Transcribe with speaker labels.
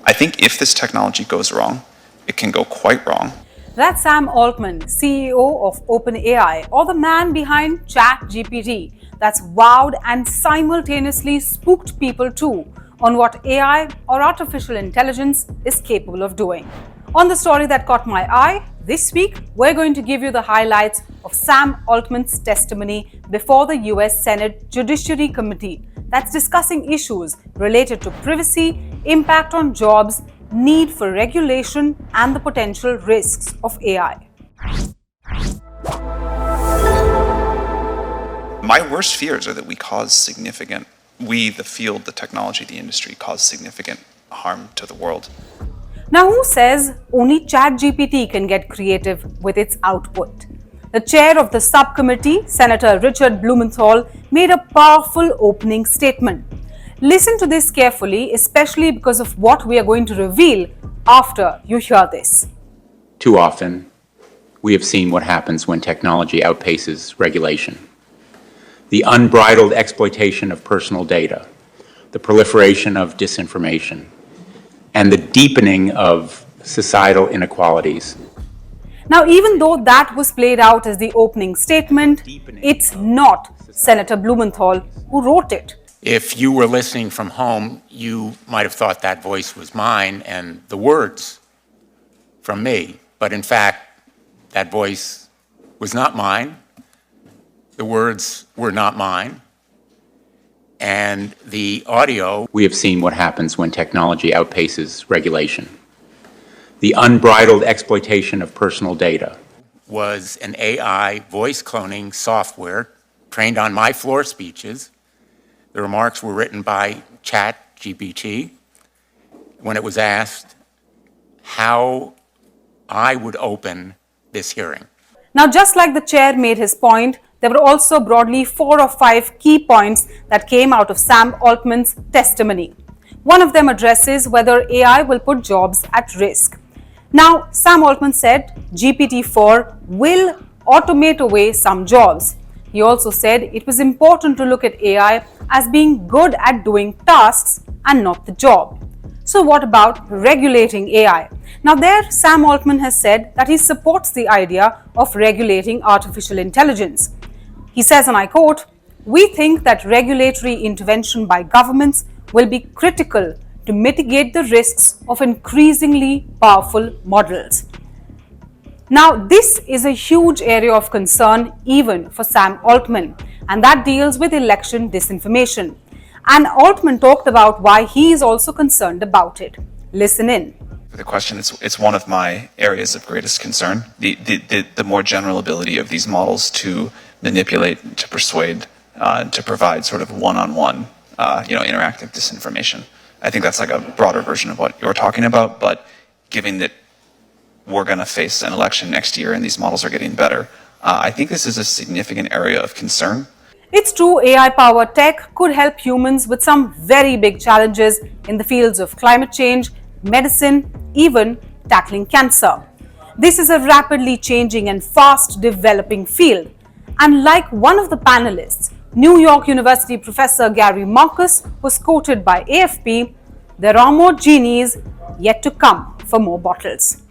Speaker 1: I think if this technology goes wrong, it can go quite wrong.
Speaker 2: That's Sam Altman, CEO of OpenAI, or the man behind ChatGPT, that's wowed and simultaneously spooked people too on what AI or artificial intelligence is capable of doing. On the story that caught my eye, this week we're going to give you the highlights of Sam Altman's testimony before the US Senate Judiciary Committee that's discussing issues related to privacy, impact on jobs, need for regulation, and the potential risks of AI.
Speaker 1: My worst fears are that we, the field, the technology, the industry, cause significant harm to the world.
Speaker 2: Now, who says only ChatGPT can get creative with its output? The chair of the subcommittee, Senator Richard Blumenthal, made a powerful opening statement. Listen to this carefully, especially because of what we are going to reveal after you hear this.
Speaker 3: Too often, we have seen what happens when technology outpaces regulation. The unbridled exploitation of personal data, the proliferation of disinformation, and the deepening of societal inequalities.
Speaker 2: Now, even though that was played out as the opening statement, it's not Senator Blumenthal who wrote it.
Speaker 4: If you were listening from home, you might have thought that voice was mine and the words from me. But in fact, that voice was not mine. The words were not mine. And the audio...
Speaker 3: We have seen what happens when technology outpaces regulation. The unbridled exploitation of personal data
Speaker 4: was an AI voice cloning software trained on my floor speeches. The remarks were written by ChatGPT when it was asked how I would open this hearing.
Speaker 2: Now, just like the chair made his point, there were also broadly 4 or 5 key points that came out of Sam Altman's testimony. One of them addresses whether AI will put jobs at risk. Now, Sam Altman said GPT-4 will automate away some jobs. He also said it was important to look at AI as being good at doing tasks and not the job. So what about regulating AI? Now there, Sam Altman has said that he supports the idea of regulating artificial intelligence. He says, and I quote, "We think that regulatory intervention by governments will be critical to mitigate the risks of increasingly powerful models." Now, this is a huge area of concern even for Sam Altman, and that deals with election disinformation. And Altman talked about why he is also concerned about it. Listen in.
Speaker 1: The question, it's one of my areas of greatest concern, the more general ability of these models to manipulate, to persuade, to provide sort of one-on-one, interactive disinformation. I think that's like a broader version of what you're talking about, but given that we're going to face an election next year and these models are getting better, I think this is a significant area of concern.
Speaker 2: It's true, AI-powered tech could help humans with some very big challenges in the fields of climate change, medicine, even tackling cancer. This is a rapidly changing and fast developing field. And like one of the panelists, New York University professor Gary Marcus was quoted by AFP, "There are more genies yet to come for more bottles."